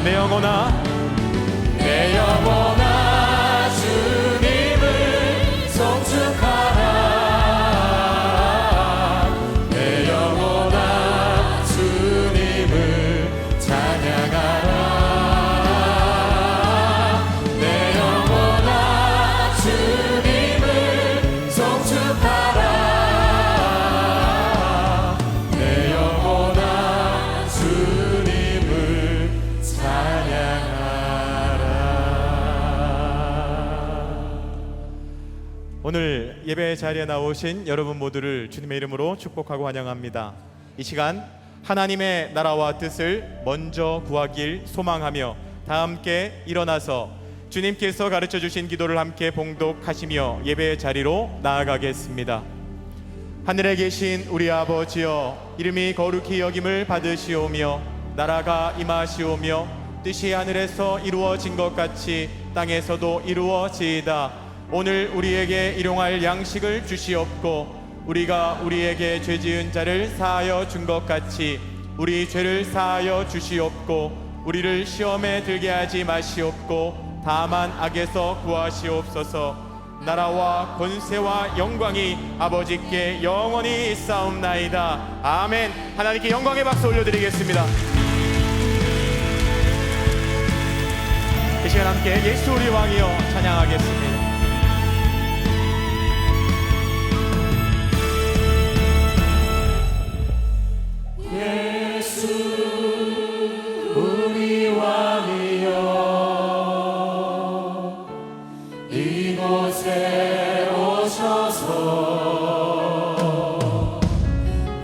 내 영혼아, 내 영혼아 주님을 송축하라. 내 영혼아 주님을 찬양하라. 내 영혼아 주님을 송축하라. 내 영혼아 주님을 오늘 예배 자리에 나오신 여러분 모두를 주님의 이름으로 축복하고 환영합니다. 이 시간 하나님의 나라와 뜻을 먼저 구하길 소망하며 다 함께 일어나서 주님께서 가르쳐 주신 기도를 함께 봉독하시며 예배 자리로 나아가겠습니다. 하늘에 계신 우리 아버지여, 이름이 거룩히 여김을 받으시오며 나라가 임하시오며 뜻이 하늘에서 이루어진 것 같이 땅에서도 이루어지이다. 오늘 우리에게 일용할 양식을 주시옵고 우리가 우리에게 죄 지은 자를 사하여 준 것 같이 우리 죄를 사하여 주시옵고 우리를 시험에 들게 하지 마시옵고 다만 악에서 구하시옵소서. 나라와 권세와 영광이 아버지께 영원히 있사옵나이다. 아멘. 하나님께 영광의 박수 올려드리겠습니다. 이 시간 함께 예수 우리 왕이여 찬양하겠습니다. 예수 우리 왕이여 이곳에 오셔서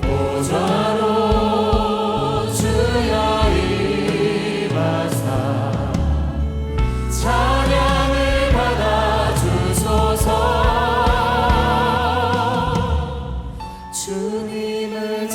보좌로 주여 임하사 찬양을 받아주소서. 주님을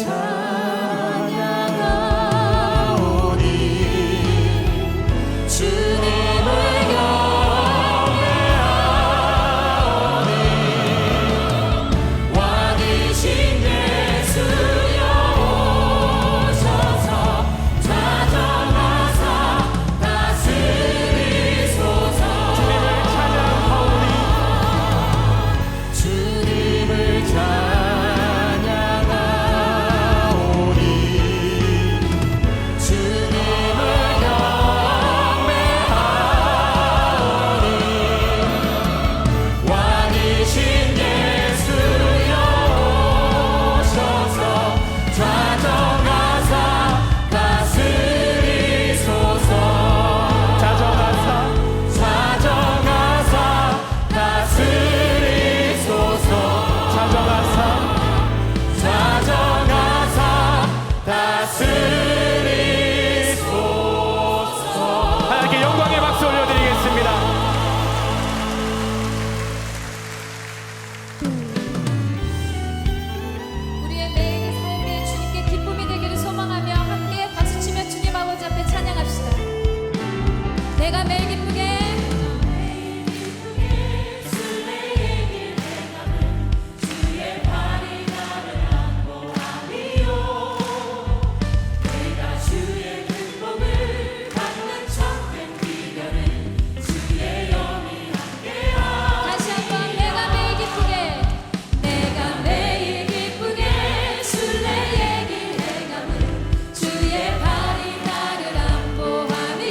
하나님께 영광의 박수 올려드리겠습니다. 우리의 매일의 삶에 주님께 기쁨이 되기를 소망하며 함께 박수치며 주님 아버지 앞에 찬양합시다. 내가 매일 기쁘게 주의 발이 나를 안보하며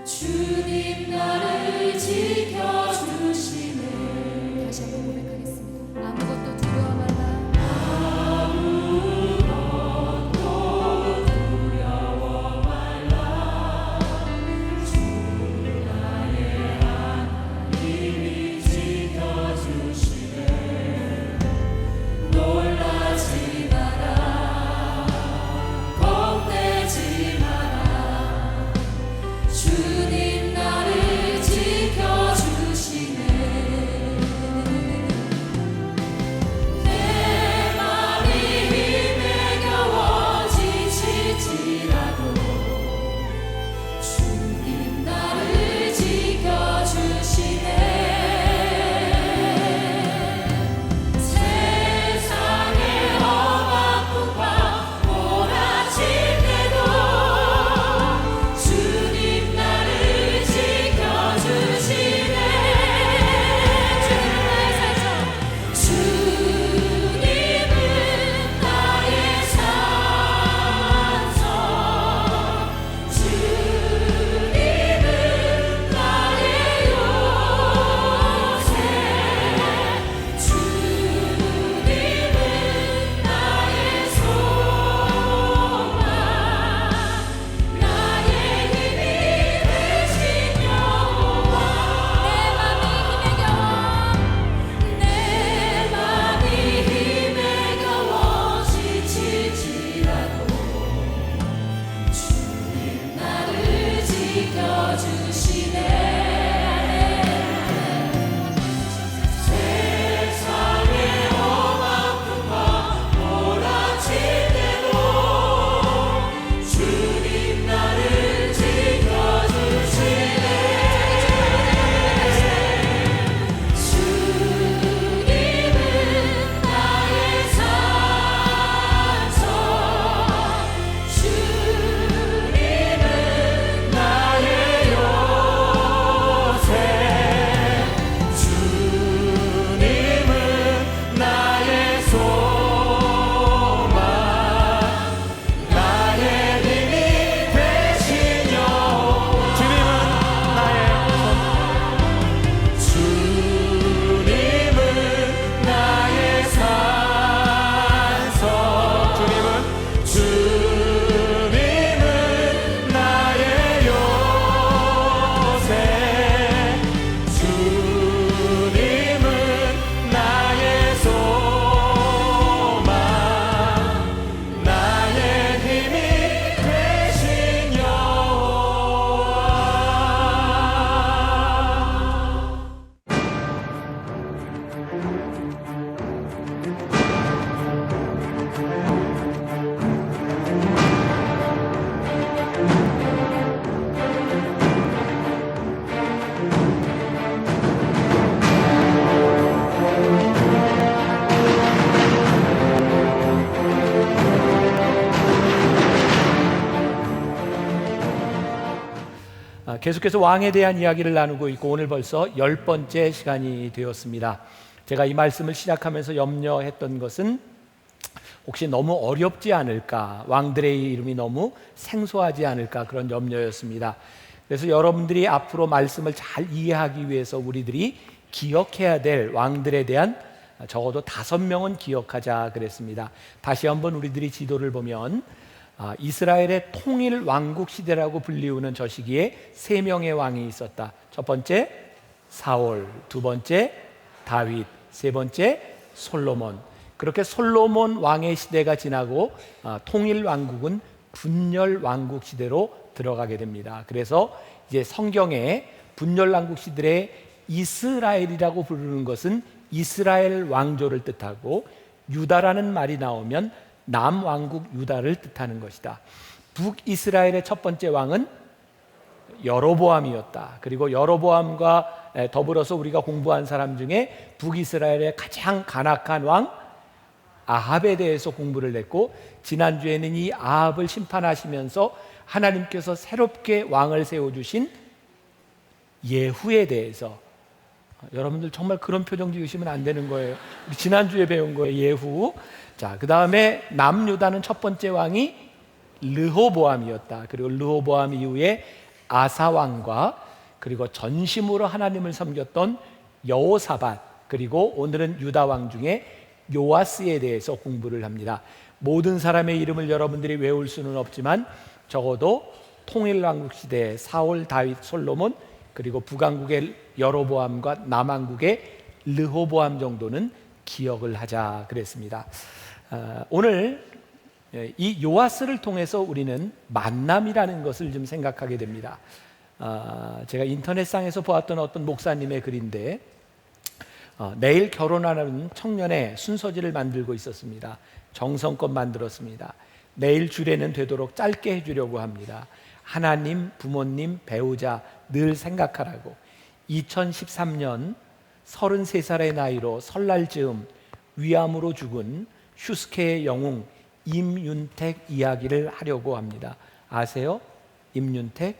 주님 나를 지켜주시네. 다시 한번 고백하겠습니다. 아무것도 두려워 말라. 주님 나를 지켜주시네. 내 맘이 힘에 겨워 지칠지라도 주님 나를 지켜주시네. 세상의 험한 풍파 몰아칠 때도 주님 나를 지켜주시네. 주님은 나의 산성, 주님은 나의 요새, 주님은 나의 소망, 나의 힘이 되신 여호와. 내 맘이 힘에 겨워 지칠지라도 주님 나를 지켜주시네. 세상의 험한 풍파 몰아칠 때도 주님 나를 지켜주시네. 주님은 나의 산성, 주님은 나의 요새, 주님은 나의 소망, 나의 힘이 되신 여호와. 주님은 나의 주님은 나의 산성, 주님은 나의 요새, 주님은 나의 소망, 나의 힘이 되신 여호와. 계속해서 왕에 대한 이야기를 나누고 있고 오늘 벌써 10번째 시간이 되었습니다. 제가 이 말씀을 시작하면서 염려했던 것은 혹시 너무 어렵지 않을까, 왕들의 이름이 너무 생소하지 않을까, 그런 염려였습니다. 그래서 여러분들이 앞으로 말씀을 잘 이해하기 위해서 우리들이 기억해야 될 왕들에 대한 적어도 5명은 기억하자 그랬습니다. 다시 한번 우리들이 지도를 보면 이스라엘의 통일 왕국 시대라고 불리우는 저 시기에 3명의 왕이 있었다. 첫 번째 사울, 두 번째 다윗, 세 번째 솔로몬. 그렇게 솔로몬 왕의 시대가 지나고 통일 왕국은 분열 왕국 시대로 들어가게 됩니다. 그래서 이제 성경에 분열 왕국 시대에 이스라엘이라고 부르는 것은 이스라엘 왕조를 뜻하고, 유다라는 말이 나오면 남왕국 유다를 뜻하는 것이다. 북이스라엘의 첫 번째 왕은 여로보암이었다. 그리고 여로보암과 더불어서 우리가 공부한 사람 중에 북이스라엘의 가장 간악한 왕 아합에 대해서 공부를 했고, 지난주에는 이 아합을 심판하시면서 하나님께서 새롭게 왕을 세워주신 예후에 대해서, 여러분들 정말 그런 표정 지으시면 안 되는 거예요. 우리 지난주에 배운 거예요, 예후. 자, 그 다음에 남유다는 첫 번째 왕이 르호보암이었다. 그리고 르호보암 이후에 아사 왕과, 그리고 전심으로 하나님을 섬겼던 여호사밧, 그리고 오늘은 유다 왕 중에 요아스에 대해서 공부를 합니다. 모든 사람의 이름을 여러분들이 외울 수는 없지만 적어도 통일왕국 시대의 사울, 다윗, 솔로몬, 그리고 북왕국의 여로보암과 남왕국의 르호보암 정도는 기억을 하자 그랬습니다. 오늘 이 요아스를 통해서 우리는 만남이라는 것을 좀 생각하게 됩니다. 제가 인터넷상에서 보았던 어떤 목사님의 글인데, 내일 결혼하는 청년의 순서지를 만들고 있었습니다. 정성껏 만들었습니다. 내일 주례는 되도록 짧게 해주려고 합니다. 하나님, 부모님, 배우자 늘 생각하라고. 2013년 33살의 나이로 설날 즈음 위암으로 죽은 슈스케의 영웅 임윤택 이야기를 하려고 합니다. 아세요? 임윤택?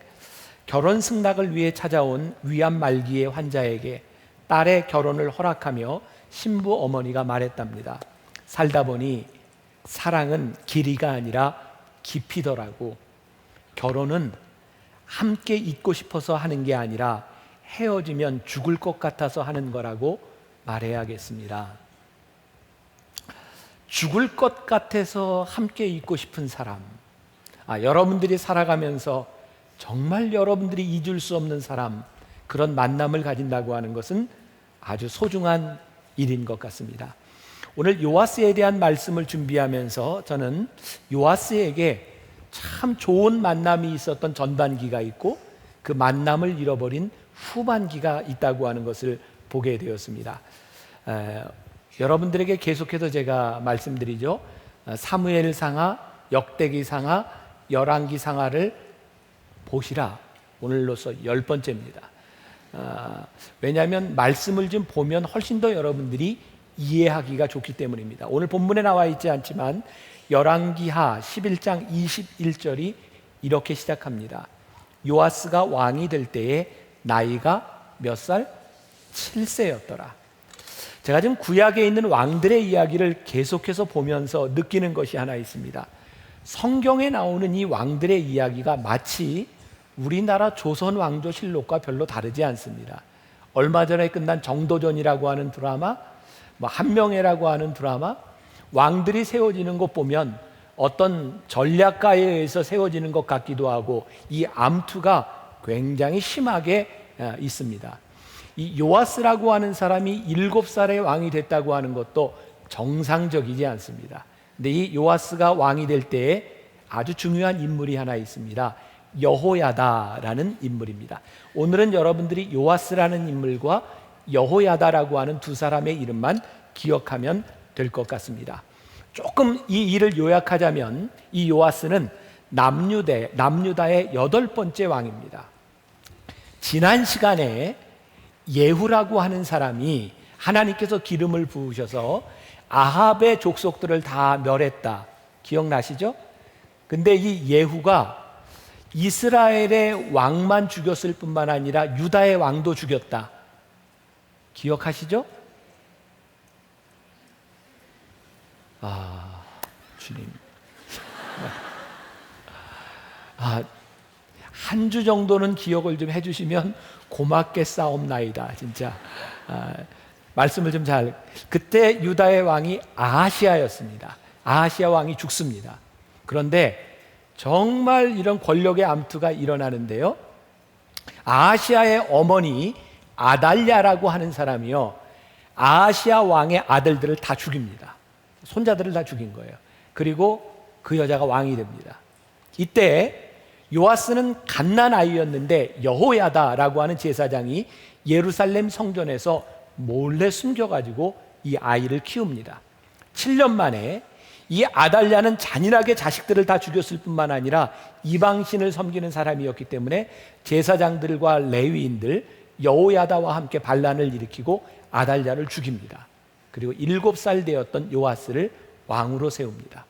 결혼 승낙을 위해 찾아온 위암 말기의 환자에게 딸의 결혼을 허락하며 신부 어머니가 말했답니다. 살다 보니 사랑은 길이가 아니라 깊이더라고. 결혼은 함께 있고 싶어서 하는 게 아니라 헤어지면 죽을 것 같아서 하는 거라고 말해야겠습니다. 죽을 것 같아서 함께 있고 싶은 사람, 여러분들이 살아가면서 정말 여러분들이 잊을 수 없는 사람, 그런 만남을 가진다고 하는 것은 아주 소중한 일인 것 같습니다. 오늘 요아스에 대한 말씀을 준비하면서 저는 요아스에게 참 좋은 만남이 있었던 전반기가 있고, 그 만남을 잃어버린 후반기가 있다고 하는 것을 보게 되었습니다. 여러분들에게 계속해서 제가 말씀드리죠. 사무엘상하, 역대기상하, 열왕기상하를 보시라. 오늘로서 10번째입니다. 왜냐하면 말씀을 좀 보면 훨씬 더 여러분들이 이해하기가 좋기 때문입니다. 오늘 본문에 나와 있지 않지만 열왕기하 11장 21절이 이렇게 시작합니다. 요아스가 왕이 될 때에 나이가 몇 살? 7세였더라. 제가 지금 구약에 있는 왕들의 이야기를 계속해서 보면서 느끼는 것이 하나 있습니다. 성경에 나오는 이 왕들의 이야기가 마치 우리나라 조선 왕조실록과 별로 다르지 않습니다. 얼마 전에 끝난 정도전이라고 하는 드라마, 한명회라고 하는 드라마, 왕들이 세워지는 것 보면 어떤 전략가에 의해서 세워지는 것 같기도 하고, 이 암투가 굉장히 심하게 있습니다. 이 요아스라고 하는 사람이 7살에 왕이 됐다고 하는 것도 정상적이지 않습니다. 근데 이 요아스가 왕이 될 때에 아주 중요한 인물이 하나 있습니다. 여호야다라는 인물입니다. 오늘은 여러분들이 요아스라는 인물과 여호야다라고 하는 두 사람의 이름만 기억하면 될 것 같습니다. 조금 이 일을 요약하자면 이 요아스는 남유다의 8번째 왕입니다. 지난 시간에 예후라고 하는 사람이 하나님께서 기름을 부으셔서 아합의 족속들을 다 멸했다. 기억나시죠? 근데 이 예후가 이스라엘의 왕만 죽였을 뿐만 아니라 유다의 왕도 죽였다. 기억하시죠? 주님. 한 주 정도는 기억을 좀 해주시면 고맙게 싸움나이다. 진짜. 말씀을 좀 잘. 그때 유다의 왕이 아하시아였습니다. 아하시아 왕이 죽습니다. 그런데 정말 이런 권력의 암투가 일어나는데요. 아하시아의 어머니 아달랴라고 하는 사람이요, 아하시아 왕의 아들들을 다 죽입니다. 손자들을 다 죽인 거예요. 그리고 그 여자가 왕이 됩니다. 이때 요아스는 갓난 아이였는데 여호야다라고 하는 제사장이 예루살렘 성전에서 몰래 숨겨가지고 이 아이를 키웁니다. 7년 만에 이 아달랴는 잔인하게 자식들을 다 죽였을 뿐만 아니라 이방신을 섬기는 사람이었기 때문에 제사장들과 레위인들 여호야다와 함께 반란을 일으키고 아달랴를 죽입니다. 그리고 7살 되었던 요아스를 왕으로 세웁니다.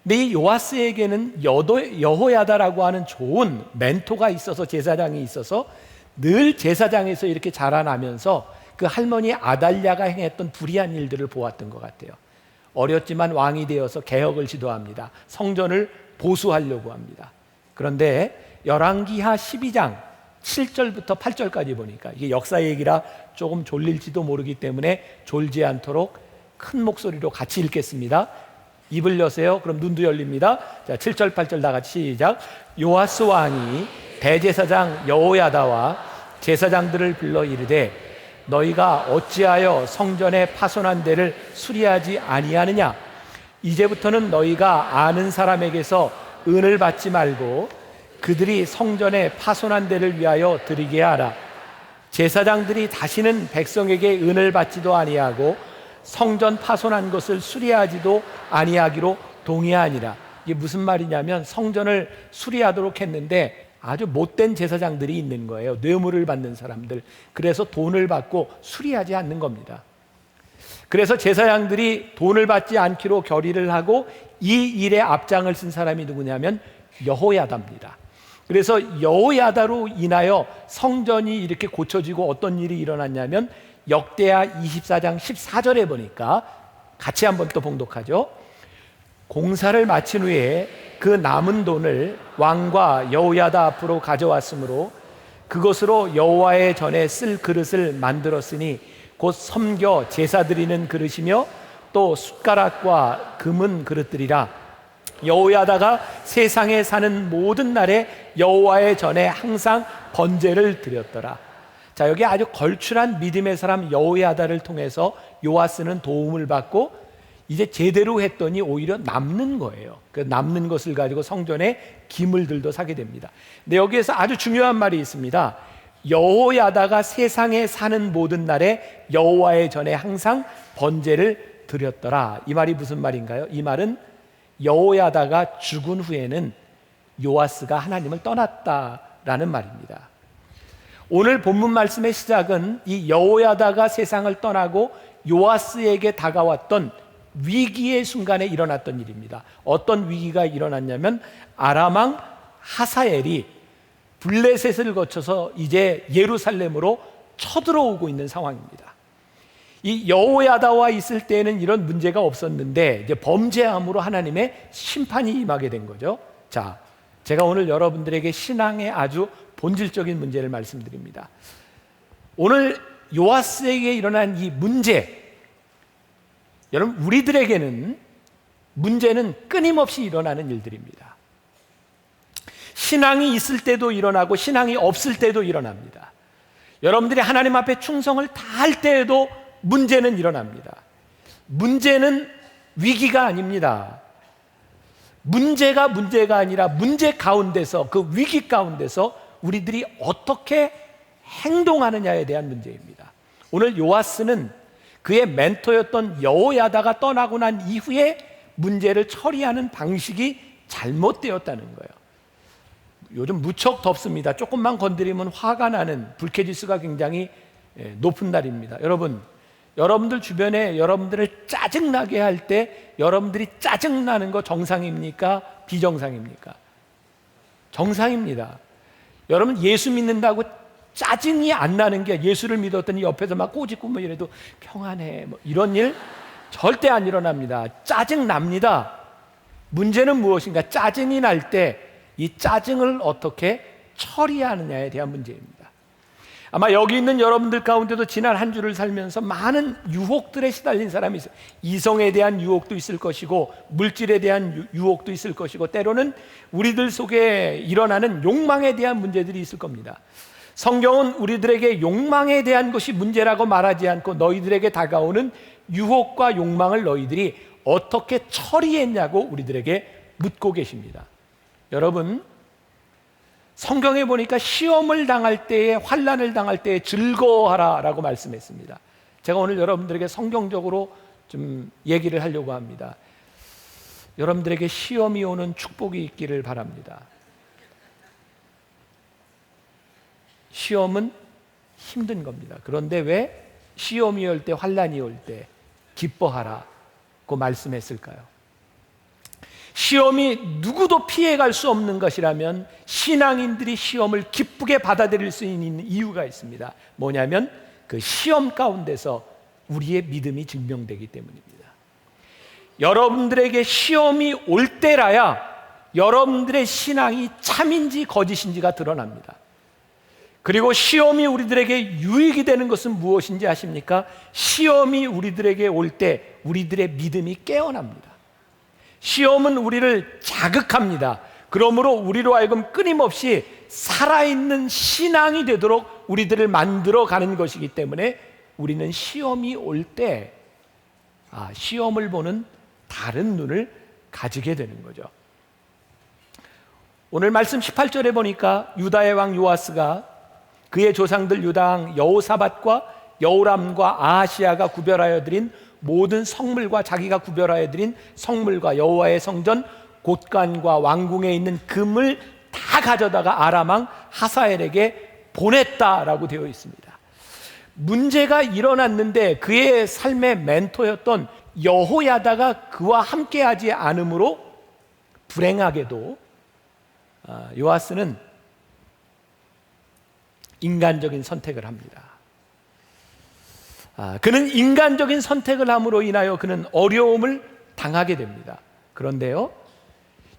근데 이 요아스에게는 여호야다라고 하는 좋은 멘토가 있어서, 제사장이 있어서 늘 제사장에서 이렇게 자라나면서 그 할머니 아달랴가 행했던 불의한 일들을 보았던 것 같아요. 어렸지만 왕이 되어서 개혁을 시도합니다. 성전을 보수하려고 합니다. 그런데 열왕기하 12장 7절부터 8절까지 보니까, 이게 역사 얘기라 조금 졸릴지도 모르기 때문에 졸지 않도록 큰 목소리로 같이 읽겠습니다. 입을 여세요. 그럼 눈도 열립니다. 자, 7절 8절 다 같이 시작. 요아스 왕이 대제사장 여호야다와 제사장들을 불러 이르되 너희가 어찌하여 성전에 파손한 데를 수리하지 아니하느냐? 이제부터는 너희가 아는 사람에게서 은을 받지 말고 그들이 성전에 파손한 데를 위하여 드리게 하라. 제사장들이 다시는 백성에게 은을 받지도 아니하고 성전 파손한 것을 수리하지도 아니하기로 동의하니라. 이게 무슨 말이냐면, 성전을 수리하도록 했는데 아주 못된 제사장들이 있는 거예요. 뇌물을 받는 사람들. 그래서 돈을 받고 수리하지 않는 겁니다. 그래서 제사장들이 돈을 받지 않기로 결의를 하고 이 일에 앞장을 쓴 사람이 누구냐면 여호야다입니다. 그래서 여호야다로 인하여 성전이 이렇게 고쳐지고 어떤 일이 일어났냐면, 역대하 24장 14절에 보니까 같이 한번 또 봉독하죠. 공사를 마친 후에 그 남은 돈을 왕과 여호야다 앞으로 가져왔으므로 그것으로 여호와의 전에 쓸 그릇을 만들었으니 곧 섬겨 제사 드리는 그릇이며 또 숟가락과 금은 그릇들이라. 여호야다가 세상에 사는 모든 날에 여호와의 전에 항상 번제를 드렸더라. 자, 여기 아주 걸출한 믿음의 사람 여호야다를 통해서 요아스는 도움을 받고 이제 제대로 했더니 오히려 남는 거예요. 그 남는 것을 가지고 성전에 기물들도 사게 됩니다. 근데 여기에서 아주 중요한 말이 있습니다. 여호야다가 세상에 사는 모든 날에 여호와의 전에 항상 번제를 드렸더라. 이 말이 무슨 말인가요? 이 말은 여호야다가 죽은 후에는 요아스가 하나님을 떠났다라는 말입니다. 오늘 본문 말씀의 시작은 이 여호야다가 세상을 떠나고 요아스에게 다가왔던 위기의 순간에 일어났던 일입니다. 어떤 위기가 일어났냐면, 아람왕 하사엘이 블레셋을 거쳐서 이제 예루살렘으로 쳐들어오고 있는 상황입니다. 이 여호야다와 있을 때에는 이런 문제가 없었는데 이제 범죄함으로 하나님의 심판이 임하게 된 거죠. 자, 제가 오늘 여러분들에게 신앙의 아주 본질적인 문제를 말씀드립니다. 오늘 요아스에게 일어난 이 문제, 여러분, 우리들에게는 문제는 끊임없이 일어나는 일들입니다. 신앙이 있을 때도 일어나고 신앙이 없을 때도 일어납니다. 여러분들이 하나님 앞에 충성을 다할 때에도 문제는 일어납니다. 문제는 위기가 아닙니다. 문제가 아니라 문제 가운데서, 그 위기 가운데서 우리들이 어떻게 행동하느냐에 대한 문제입니다. 오늘 요아스는 그의 멘토였던 여호야다가 떠나고 난 이후에 문제를 처리하는 방식이 잘못되었다는 거예요. 요즘 무척 덥습니다. 조금만 건드리면 화가 나는, 불쾌지수가 굉장히 높은 날입니다. 여러분들 주변에 여러분들을 짜증나게 할 때 여러분들이 짜증나는 거 정상입니까? 비정상입니까? 정상입니다. 여러분, 예수 믿는다고 짜증이 안 나는 게, 예수를 믿었더니 옆에서 막 꼬집고 뭐 이래도 평안해, 뭐 이런 일 절대 안 일어납니다. 짜증 납니다. 문제는 무엇인가? 짜증이 날 때 이 짜증을 어떻게 처리하느냐에 대한 문제입니다. 아마 여기 있는 여러분들 가운데도 지난 한 주를 살면서 많은 유혹들에 시달린 사람이 있어요. 이성에 대한 유혹도 있을 것이고 물질에 대한 유혹도 있을 것이고 때로는 우리들 속에 일어나는 욕망에 대한 문제들이 있을 겁니다. 성경은 우리들에게 욕망에 대한 것이 문제라고 말하지 않고 너희들에게 다가오는 유혹과 욕망을 너희들이 어떻게 처리했냐고 우리들에게 묻고 계십니다. 여러분, 성경에 보니까 시험을 당할 때에, 환난을 당할 때에 즐거워하라 라고 말씀했습니다. 제가 오늘 여러분들에게 성경적으로 좀 얘기를 하려고 합니다. 여러분들에게 시험이 오는 축복이 있기를 바랍니다. 시험은 힘든 겁니다. 그런데 왜 시험이 올 때, 환난이 올 때 기뻐하라, 말씀했을까요? 시험이 누구도 피해갈 수 없는 것이라면 신앙인들이 시험을 기쁘게 받아들일 수 있는 이유가 있습니다. 뭐냐면 그 시험 가운데서 우리의 믿음이 증명되기 때문입니다. 여러분들에게 시험이 올 때라야 여러분들의 신앙이 참인지 거짓인지가 드러납니다. 그리고 시험이 우리들에게 유익이 되는 것은 무엇인지 아십니까? 시험이 우리들에게 올 때 우리들의 믿음이 깨어납니다. 시험은 우리를 자극합니다. 그러므로 우리로 하여금 끊임없이 살아있는 신앙이 되도록 우리들을 만들어가는 것이기 때문에 우리는 시험이 올 때 시험을 보는 다른 눈을 가지게 되는 거죠. 오늘 말씀 18절에 보니까 유다의 왕 요아스가 그의 조상들 유다 왕 여호사밧과 여호람과 아하시야가 구별하여 드린 모든 성물과 자기가 구별하여 드린 성물과 여호와의 성전 곳간과 왕궁에 있는 금을 다 가져다가 아람 왕 하사엘에게 보냈다라고 되어 있습니다. 문제가 일어났는데 그의 삶의 멘토였던 여호야다가 그와 함께하지 않으므로 불행하게도 요아스는 인간적인 선택을 합니다. 그는 인간적인 선택을 함으로 인하여 그는 어려움을 당하게 됩니다. 그런데요,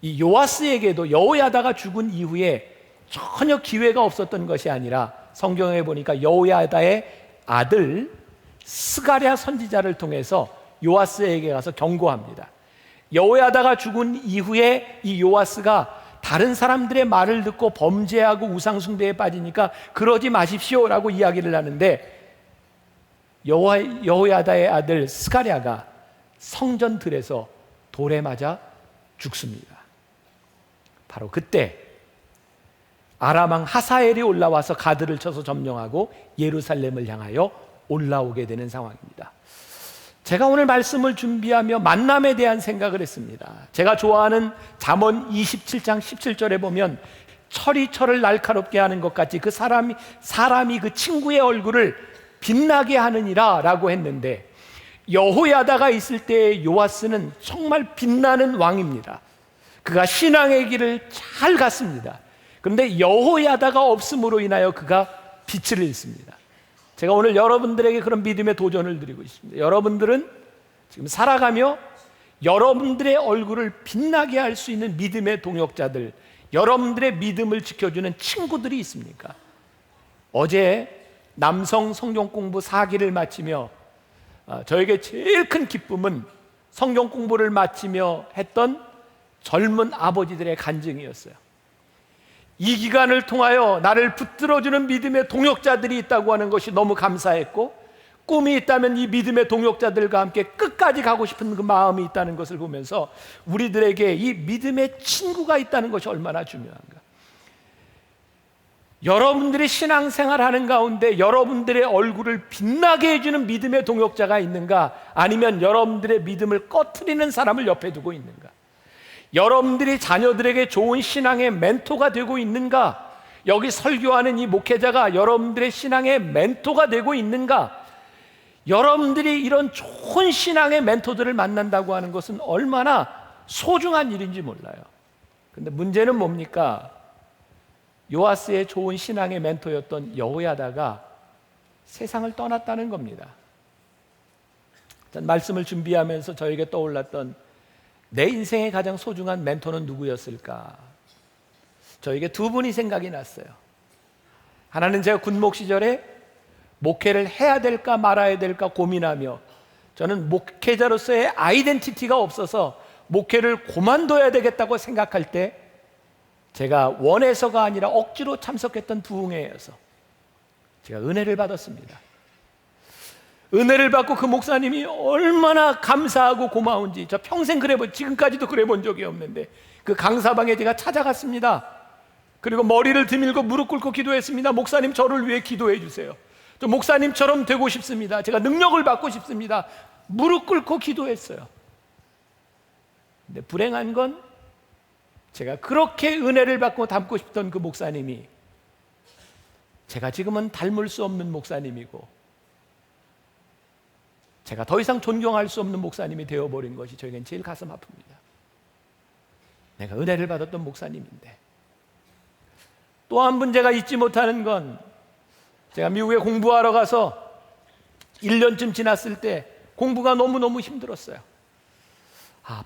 이 요아스에게도 여호야다가 죽은 이후에 전혀 기회가 없었던 것이 아니라 성경에 보니까 여호야다의 아들 스가랴 선지자를 통해서 요아스에게 가서 경고합니다. 여호야다가 죽은 이후에 이 요아스가 다른 사람들의 말을 듣고 범죄하고 우상숭배에 빠지니까 그러지 마십시오라고 이야기를 하는데 여호야다의 아들 스가랴가 성전들에서 돌에 맞아 죽습니다. 바로 그때 아람 왕 하사엘이 올라와서 가드를 쳐서 점령하고 예루살렘을 향하여 올라오게 되는 상황입니다. 제가 오늘 말씀을 준비하며 만남에 대한 생각을 했습니다. 제가 좋아하는 잠언 27장 17절에 보면 철이 철을 날카롭게 하는 것 같이 그 사람이 그 친구의 얼굴을 빛나게 하느니라 라고 했는데, 여호야다가 있을 때 요아스는 정말 빛나는 왕입니다. 그가 신앙의 길을 잘 갔습니다. 그런데 여호야다가 없음으로 인하여 그가 빛을 잃습니다. 제가 오늘 여러분들에게 그런 믿음의 도전을 드리고 있습니다. 여러분들은 지금 살아가며 여러분들의 얼굴을 빛나게 할 수 있는 믿음의 동역자들, 여러분들의 믿음을 지켜주는 친구들이 있습니까? 어제 남성 성경 공부 4기를 마치며 저에게 제일 큰 기쁨은 성경 공부를 마치며 했던 젊은 아버지들의 간증이었어요. 이 기간을 통하여 나를 붙들어주는 믿음의 동역자들이 있다고 하는 것이 너무 감사했고, 꿈이 있다면 이 믿음의 동역자들과 함께 끝까지 가고 싶은 그 마음이 있다는 것을 보면서 우리들에게 이 믿음의 친구가 있다는 것이 얼마나 중요한가. 여러분들이 신앙생활하는 가운데 여러분들의 얼굴을 빛나게 해주는 믿음의 동역자가 있는가, 아니면 여러분들의 믿음을 꺼트리는 사람을 옆에 두고 있는가? 여러분들이 자녀들에게 좋은 신앙의 멘토가 되고 있는가? 여기 설교하는 이 목회자가 여러분들의 신앙의 멘토가 되고 있는가? 여러분들이 이런 좋은 신앙의 멘토들을 만난다고 하는 것은 얼마나 소중한 일인지 몰라요. 근데 문제는 뭡니까? 요아스의 좋은 신앙의 멘토였던 여호야다가 세상을 떠났다는 겁니다. 말씀을 준비하면서 저에게 떠올랐던 내 인생의 가장 소중한 멘토는 누구였을까? 저에게 두 분이 생각이 났어요. 하나는 제가 군목 시절에 목회를 해야 될까 말아야 될까 고민하며, 저는 목회자로서의 아이덴티티가 없어서 목회를 그만둬야 되겠다고 생각할 때 제가 원해서가 아니라 억지로 참석했던 부흥회에서 제가 은혜를 받았습니다. 은혜를 받고 그 목사님이 얼마나 감사하고 고마운지 저 평생 지금까지도 그래 본 적이 없는데, 그 강사방에 제가 찾아갔습니다. 그리고 머리를 드밀고 무릎 꿇고 기도했습니다. 목사님, 저를 위해 기도해 주세요. 저 목사님처럼 되고 싶습니다. 제가 능력을 받고 싶습니다. 무릎 꿇고 기도했어요. 근데 불행한 건 제가 그렇게 은혜를 받고 닮고 싶던 그 목사님이 제가 지금은 닮을 수 없는 목사님이고, 제가 더 이상 존경할 수 없는 목사님이 되어버린 것이 저에겐 제일 가슴 아픕니다. 내가 은혜를 받았던 목사님인데. 또 한 분 제가 잊지 못하는 건, 제가 미국에 공부하러 가서 1년쯤 지났을 때 공부가 너무너무 힘들었어요.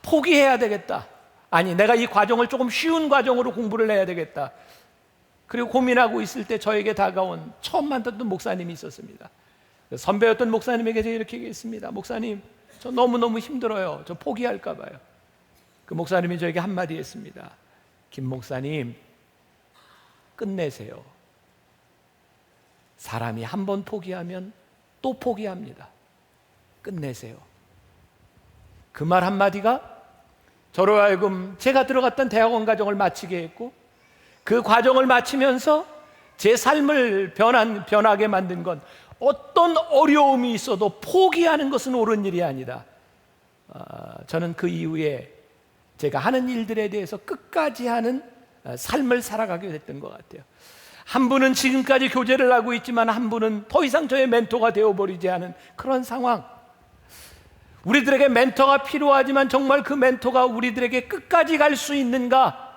포기해야 되겠다. 아니, 내가 이 과정을 조금 쉬운 과정으로 공부를 해야 되겠다. 그리고 고민하고 있을 때 저에게 다가온 처음 만났던 목사님이 있었습니다. 선배였던 목사님에게 제가 이렇게 얘기했습니다. 목사님, 저 너무너무 힘들어요. 저 포기할까 봐요. 그 목사님이 저에게 한마디 했습니다. 김 목사님, 끝내세요. 사람이 한 번 포기하면 또 포기합니다. 끝내세요. 그 말 한마디가 저로 하여금 제가 들어갔던 대학원 과정을 마치게 했고, 그 과정을 마치면서 제 삶을 변하게 만든 건, 어떤 어려움이 있어도 포기하는 것은 옳은 일이 아니다. 저는 그 이후에 제가 하는 일들에 대해서 끝까지 하는 삶을 살아가게 됐던 것 같아요. 한 분은 지금까지 교제를 하고 있지만 한 분은 더 이상 저의 멘토가 되어버리지 않은 그런 상황. 우리들에게 멘토가 필요하지만 정말 그 멘토가 우리들에게 끝까지 갈 수 있는가?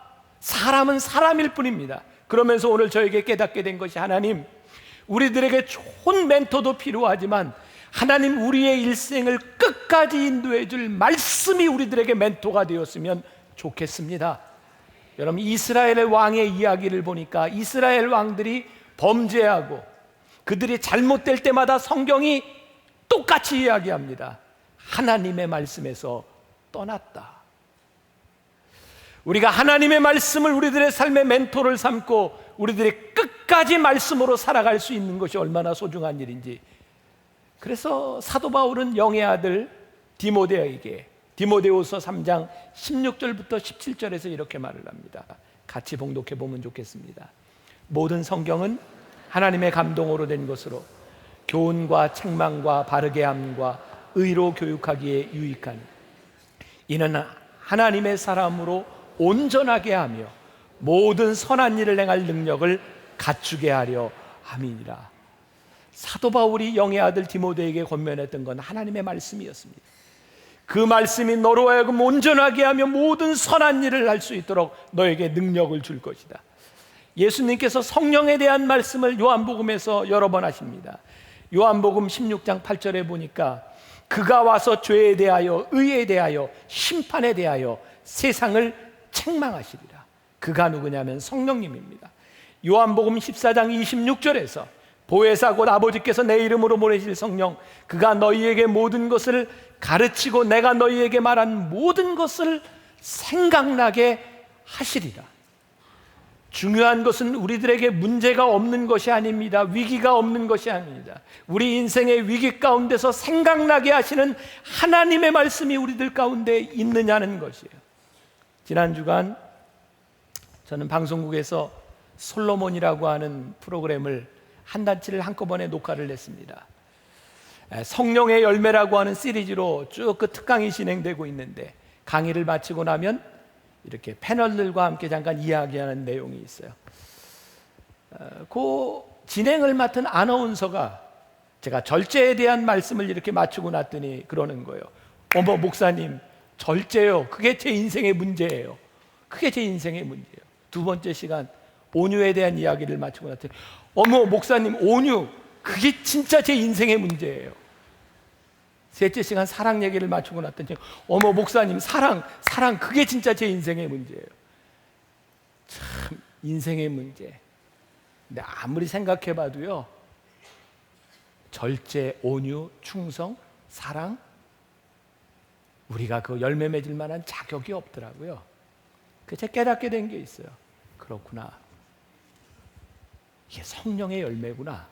사람은 사람일 뿐입니다. 그러면서 오늘 저에게 깨닫게 된 것이, 하나님, 우리들에게 좋은 멘토도 필요하지만 하나님, 우리의 일생을 끝까지 인도해 줄 말씀이 우리들에게 멘토가 되었으면 좋겠습니다. 여러분, 이스라엘의 왕의 이야기를 보니까 이스라엘 왕들이 범죄하고 그들이 잘못될 때마다 성경이 똑같이 이야기합니다. 하나님의 말씀에서 떠났다. 우리가 하나님의 말씀을 우리들의 삶의 멘토를 삼고 우리들이 끝까지 말씀으로 살아갈 수 있는 것이 얼마나 소중한 일인지. 그래서 사도 바울은 영의 아들 디모데에게 디모데후서 3장 16절부터 17절에서 이렇게 말을 합니다. 같이 봉독해 보면 좋겠습니다. 모든 성경은 하나님의 감동으로 된 것으로 교훈과 책망과 바르게 함과 의로 교육하기에 유익하니 이는 하나님의 사람으로 온전하게 하며 모든 선한 일을 행할 능력을 갖추게 하려 함이니라. 사도 바울이 영의 아들 디모데에게 권면했던 건 하나님의 말씀이었습니다. 그 말씀이 너로 하여금 온전하게 하며 모든 선한 일을 할 수 있도록 너에게 능력을 줄 것이다. 예수님께서 성령에 대한 말씀을 요한복음에서 여러 번 하십니다. 요한복음 16장 8절에 보니까 그가 와서 죄에 대하여 의에 대하여 심판에 대하여 세상을 책망하시리라. 그가 누구냐면 성령님입니다. 요한복음 14장 26절에서 보혜사 곧 아버지께서 내 이름으로 보내실 성령, 그가 너희에게 모든 것을 가르치고 내가 너희에게 말한 모든 것을 생각나게 하시리라. 중요한 것은 우리들에게 문제가 없는 것이 아닙니다. 위기가 없는 것이 아닙니다. 우리 인생의 위기 가운데서 생각나게 하시는 하나님의 말씀이 우리들 가운데 있느냐는 것이에요. 지난 주간 저는 방송국에서 솔로몬이라고 하는 프로그램을 한 단치를 한꺼번에 녹화를 했습니다. 성령의 열매라고 하는 시리즈로 쭉 그 특강이 진행되고 있는데, 강의를 마치고 나면 이렇게 패널들과 함께 잠깐 이야기하는 내용이 있어요. 그 진행을 맡은 아나운서가 제가 절제에 대한 말씀을 이렇게 마치고 났더니 그러는 거예요. 어머 목사님, 절제요, 그게 제 인생의 문제예요. 그게 제 인생의 문제예요. 두 번째 시간 온유에 대한 이야기를 마치고 났더니 어머 목사님, 온유, 그게 진짜 제 인생의 문제예요. 셋째 시간 사랑 얘기를 마치고 났더니 어머 목사님, 사랑 그게 진짜 제 인생의 문제예요. 참, 인생의 문제. 근데 아무리 생각해봐도요, 절제, 온유, 충성, 사랑, 우리가 그 열매 맺을 만한 자격이 없더라고요. 그래서 깨닫게 된 게 있어요. 그렇구나, 이게 성령의 열매구나.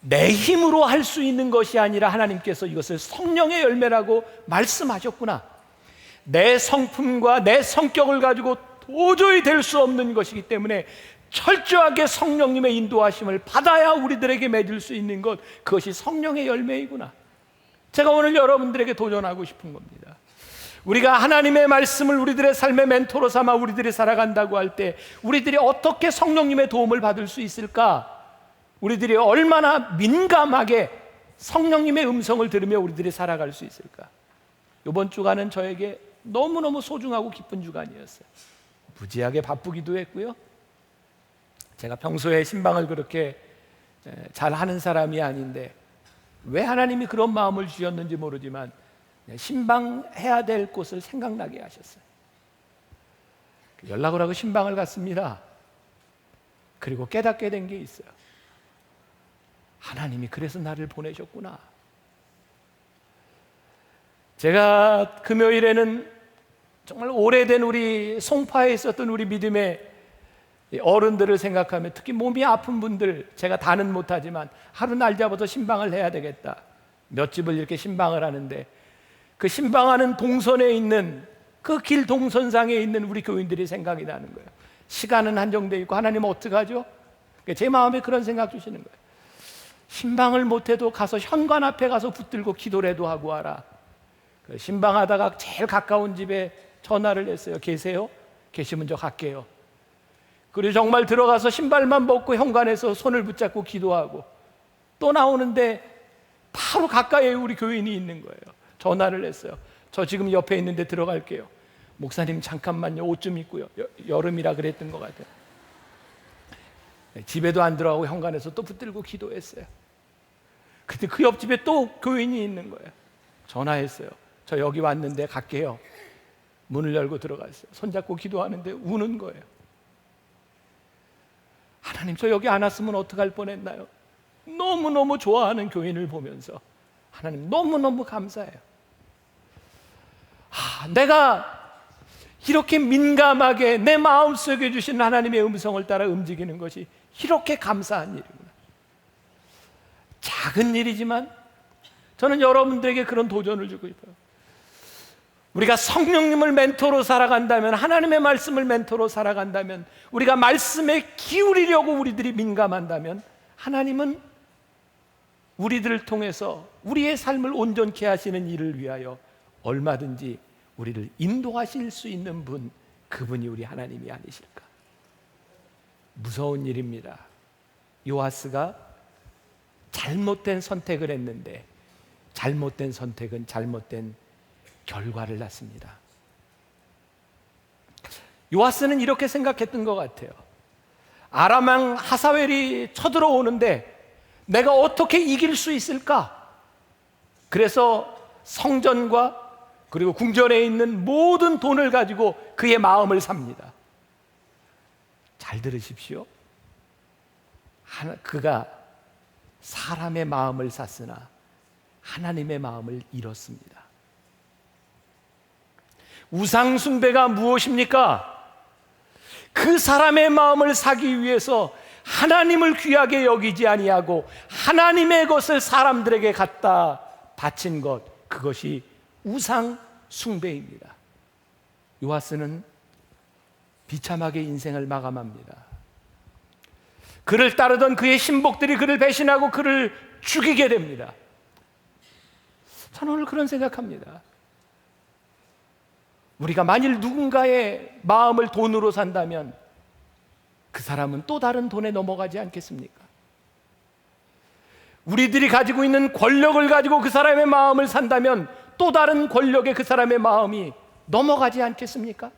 내 힘으로 할 수 있는 것이 아니라 하나님께서 이것을 성령의 열매라고 말씀하셨구나. 내 성품과 내 성격을 가지고 도저히 될 수 없는 것이기 때문에 철저하게 성령님의 인도하심을 받아야 우리들에게 맺을 수 있는 것, 그것이 성령의 열매이구나. 제가 오늘 여러분들에게 도전하고 싶은 겁니다. 우리가 하나님의 말씀을 우리들의 삶의 멘토로 삼아 우리들이 살아간다고 할 때 우리들이 어떻게 성령님의 도움을 받을 수 있을까? 우리들이 얼마나 민감하게 성령님의 음성을 들으며 우리들이 살아갈 수 있을까? 이번 주간은 저에게 너무너무 소중하고 기쁜 주간이었어요. 무지하게 바쁘기도 했고요. 제가 평소에 신방을 그렇게 잘 하는 사람이 아닌데 왜 하나님이 그런 마음을 주셨는지 모르지만 신방해야 될 곳을 생각나게 하셨어요. 연락을 하고 신방을 갔습니다. 그리고 깨닫게 된 게 있어요. 하나님이 그래서 나를 보내셨구나. 제가 금요일에는 정말 오래된 우리 송파에 있었던 우리 믿음의 어른들을 생각하며 특히 몸이 아픈 분들, 제가 다는 못하지만 하루 날 잡아서 신방을 해야 되겠다. 몇 집을 이렇게 신방을 하는데 그 신방하는 동선에 있는 그 길 동선상에 있는 우리 교인들이 생각이 나는 거예요. 시간은 한정되어 있고 하나님 어떡하죠? 제 마음에 그런 생각 주시는 거예요. 신방을 못해도 가서 현관 앞에 가서 붙들고 기도라도 하고 와라. 신방하다가 제일 가까운 집에 전화를 했어요. 계세요? 계시면 저 갈게요. 그리고 정말 들어가서 신발만 벗고 현관에서 손을 붙잡고 기도하고 또 나오는데 바로 가까이에 우리 교인이 있는 거예요. 전화를 했어요. 저 지금 옆에 있는데 들어갈게요. 목사님 잠깐만요. 옷 좀 입고요. 여름이라 그랬던 것 같아요. 집에도 안 들어가고 현관에서 또 붙들고 기도했어요. 근데 그 옆집에 또 교인이 있는 거예요. 전화했어요. 저 여기 왔는데 갈게요. 문을 열고 들어갔어요. 손잡고 기도하는데 우는 거예요. 하나님, 저 여기 안 왔으면 어떡할 뻔했나요? 너무너무 좋아하는 교인을 보면서 하나님 너무너무 감사해요. 내가 이렇게 민감하게 내 마음속에 주신 하나님의 음성을 따라 움직이는 것이 이렇게 감사한 일이구나. 작은 일이지만 저는 여러분들에게 그런 도전을 주고 싶어요. 우리가 성령님을 멘토로 살아간다면, 하나님의 말씀을 멘토로 살아간다면, 우리가 말씀에 기울이려고 우리들이 민감한다면 하나님은 우리들을 통해서 우리의 삶을 온전케 하시는 일을 위하여 얼마든지 우리를 인도하실 수 있는 분, 그분이 우리 하나님이 아니실까? 무서운 일입니다. 요아스가 잘못된 선택을 했는데 잘못된 선택은 잘못된 결과를 낳습니다. 요아스는 이렇게 생각했던 것 같아요. 아람 왕 하사웰이 쳐들어오는데 내가 어떻게 이길 수 있을까? 그래서 성전과 그리고 궁전에 있는 모든 돈을 가지고 그의 마음을 삽니다. 잘 들으십시오. 그가 사람의 마음을 샀으나 하나님의 마음을 잃었습니다. 우상 숭배가 무엇입니까? 그 사람의 마음을 사기 위해서 하나님을 귀하게 여기지 아니하고 하나님의 것을 사람들에게 갖다 바친 것, 그것이 우상 숭배입니다. 요아스는 비참하게 인생을 마감합니다. 그를 따르던 그의 신복들이 그를 배신하고 그를 죽이게 됩니다. 저는 오늘 그런 생각합니다. 우리가 만일 누군가의 마음을 돈으로 산다면 그 사람은 또 다른 돈에 넘어가지 않겠습니까? 우리들이 가지고 있는 권력을 가지고 그 사람의 마음을 산다면 또 다른 권력에 그 사람의 마음이 넘어가지 않겠습니까?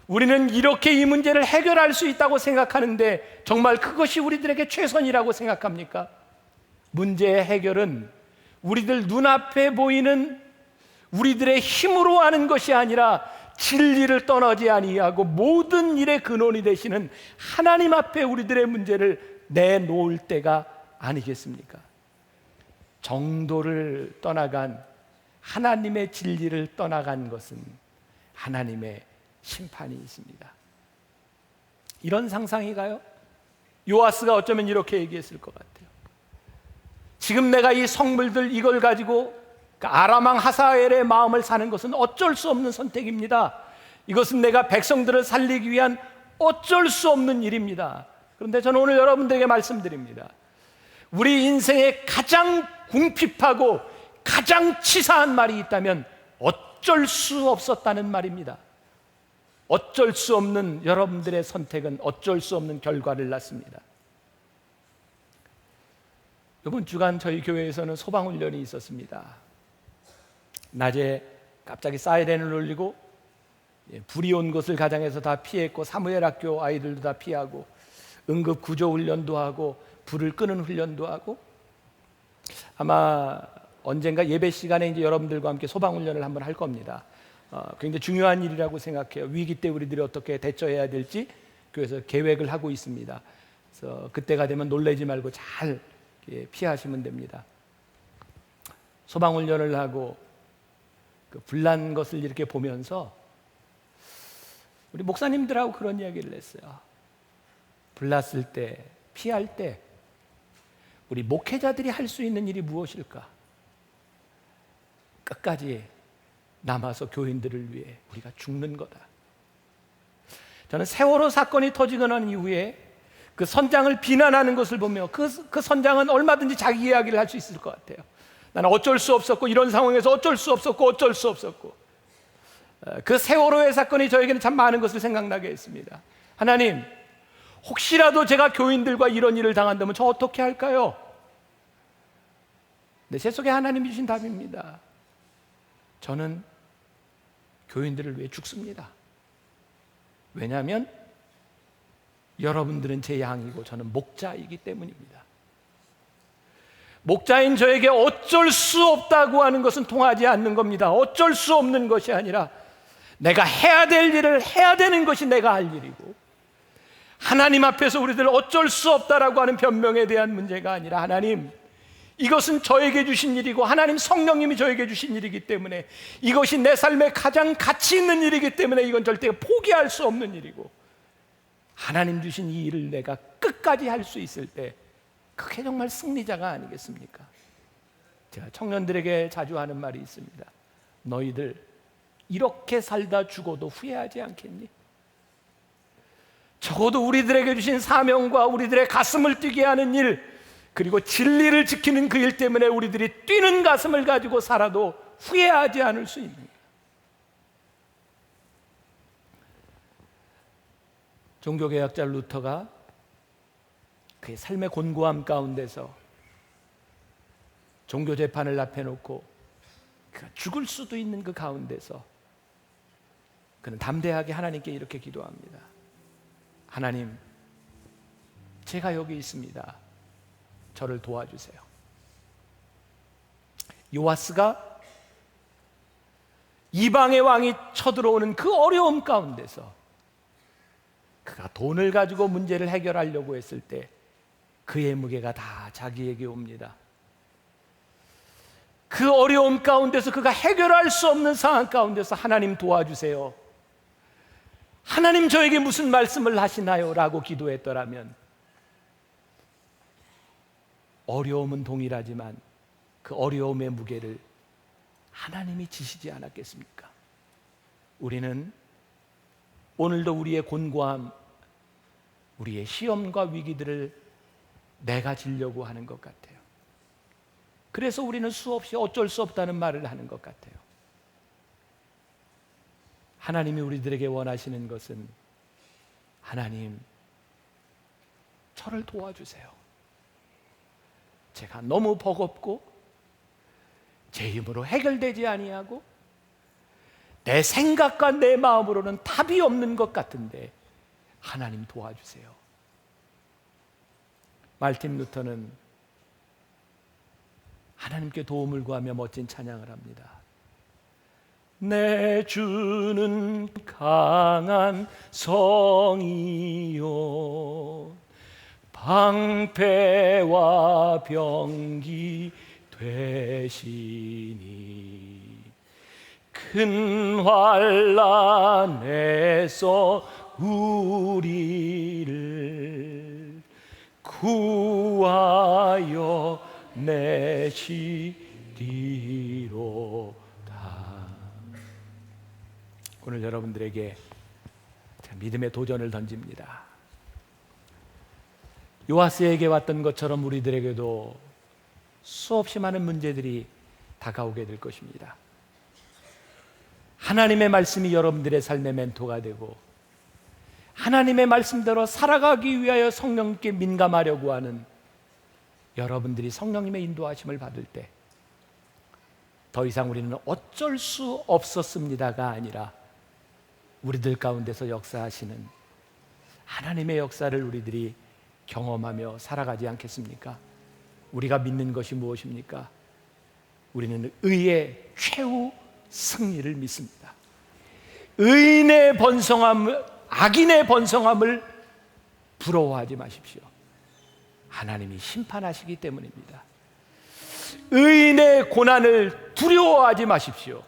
우리는 이렇게 이 문제를 해결할 수 있다고 생각하는데 정말 그것이 우리들에게 최선이라고 생각합니까? 문제의 해결은 우리들 눈앞에 보이는 우리들의 힘으로 하는 것이 아니라 진리를 떠나지 아니하고 모든 일의 근원이 되시는 하나님 앞에 우리들의 문제를 내놓을 때가 아니겠습니까? 정도를 떠나간, 하나님의 진리를 떠나간 것은 하나님의 심판이 있습니다. 이런 상상이 가요? 요아스가 어쩌면 이렇게 얘기했을 것 같아요. 지금 내가 이 성물들 이걸 가지고 아람 왕 하사엘의 마음을 사는 것은 어쩔 수 없는 선택입니다. 이것은 내가 백성들을 살리기 위한 어쩔 수 없는 일입니다. 그런데 저는 오늘 여러분들에게 말씀드립니다. 우리 인생에 가장 궁핍하고 가장 치사한 말이 있다면 어쩔 수 없었다는 말입니다. 어쩔 수 없는 여러분들의 선택은 어쩔 수 없는 결과를 낳습니다. 이번 주간 저희 교회에서는 소방훈련이 있었습니다. 낮에 갑자기 사이렌을 울리고 불이 온 곳을 가장해서 다 피했고, 사무엘학교 아이들도 다 피하고, 응급 구조 훈련도 하고, 불을 끄는 훈련도 하고, 아마 언젠가 예배 시간에 이제 여러분들과 함께 소방 훈련을 한번 할 겁니다. 굉장히 중요한 일이라고 생각해요. 위기 때 우리들이 어떻게 대처해야 될지 교회에서 계획을 하고 있습니다. 그래서 그때가 되면 놀라지 말고 잘 피하시면 됩니다. 소방 훈련을 하고 그 불난 것을 이렇게 보면서 우리 목사님들하고 그런 이야기를 했어요. 불났을 때, 피할 때 우리 목회자들이 할 수 있는 일이 무엇일까? 끝까지 남아서 교인들을 위해 우리가 죽는 거다. 저는 세월호 사건이 터지고 난 이후에 그 선장을 비난하는 것을 보며 그 선장은 얼마든지 자기 이야기를 할 수 있을 것 같아요. 나는 어쩔 수 없었고, 이런 상황에서 어쩔 수 없었고 그 세월호의 사건이 저에게는 참 많은 것을 생각나게 했습니다. 하나님, 혹시라도 제가 교인들과 이런 일을 당한다면 저 어떻게 할까요? 네, 제 속에 하나님이 주신 답입니다. 저는 교인들을 위해 죽습니다. 왜냐하면 여러분들은 제 양이고 저는 목자이기 때문입니다. 목자인 저에게 어쩔 수 없다고 하는 것은 통하지 않는 겁니다. 어쩔 수 없는 것이 아니라 내가 해야 될 일을 해야 되는 것이 내가 할 일이고, 하나님 앞에서 우리들 어쩔 수 없다라고 하는 변명에 대한 문제가 아니라, 하나님, 이것은 저에게 주신 일이고 하나님 성령님이 저에게 주신 일이기 때문에, 이것이 내 삶에 가장 가치 있는 일이기 때문에 이건 절대 포기할 수 없는 일이고, 하나님 주신 이 일을 내가 끝까지 할 수 있을 때 그게 정말 승리자가 아니겠습니까? 제가 청년들에게 자주 하는 말이 있습니다. 너희들 이렇게 살다 죽어도 후회하지 않겠니? 적어도 우리들에게 주신 사명과 우리들의 가슴을 뛰게 하는 일, 그리고 진리를 지키는 그 일 때문에 우리들이 뛰는 가슴을 가지고 살아도 후회하지 않을 수 있는 거예요. 종교개혁자 루터가 그의 삶의 곤고함 가운데서 종교재판을 앞에 놓고 그가 죽을 수도 있는 그 가운데서 그는 담대하게 하나님께 이렇게 기도합니다. 하나님, 제가 여기 있습니다. 저를 도와주세요. 요아스가 이방의 왕이 쳐들어오는 그 어려움 가운데서 그가 돈을 가지고 문제를 해결하려고 했을 때 그의 무게가 다 자기에게 옵니다. 그 어려움 가운데서 그가 해결할 수 없는 상황 가운데서 하나님 도와주세요. 하나님 저에게 무슨 말씀을 하시나요? 라고 기도했더라면 어려움은 동일하지만 그 어려움의 무게를 하나님이 지시지 않았겠습니까? 우리는 오늘도 우리의 곤고함, 우리의 시험과 위기들을 내가 지려고 하는 것 같아요. 그래서 우리는 수없이 어쩔 수 없다는 말을 하는 것 같아요. 하나님이 우리들에게 원하시는 것은, 하나님, 저를 도와주세요. 제가 너무 버겁고 제 힘으로 해결되지 아니하고 내 생각과 내 마음으로는 답이 없는 것 같은데 하나님 도와주세요. 말틴 루터는 하나님께 도움을 구하며 멋진 찬양을 합니다. 내 주는 강한 성이요 방패와 병기 되시니 큰 환난에서 우리를 구하여 내시리로다. 오늘 여러분들에게 믿음의 도전을 던집니다. 요아스에게 왔던 것처럼 우리들에게도 수없이 많은 문제들이 다가오게 될 것입니다. 하나님의 말씀이 여러분들의 삶의 멘토가 되고 하나님의 말씀대로 살아가기 위하여 성령께 민감하려고 하는 여러분들이 성령님의 인도하심을 받을 때 더 이상 우리는 어쩔 수 없었습니다가 아니라 우리들 가운데서 역사하시는 하나님의 역사를 우리들이 경험하며 살아가지 않겠습니까? 우리가 믿는 것이 무엇입니까? 우리는 의의 최후 승리를 믿습니다. 의인의 번성함, 악인의 번성함을 부러워하지 마십시오. 하나님이 심판하시기 때문입니다. 의인의 고난을 두려워하지 마십시오.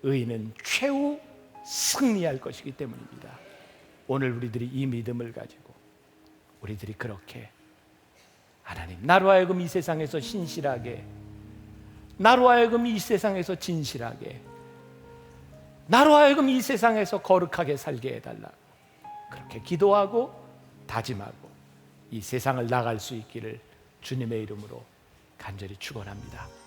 의인은 최후 승리할 것이기 때문입니다. 오늘 우리들이 이 믿음을 가지고 우리들이 그렇게 하나님, 나로 하여금 이 세상에서 신실하게, 나로 하여금 이 세상에서 진실하게, 나로 하여금 이 세상에서 거룩하게 살게 해달라고 그렇게 기도하고 다짐하고 이 세상을 나갈 수 있기를 주님의 이름으로 간절히 축원합니다.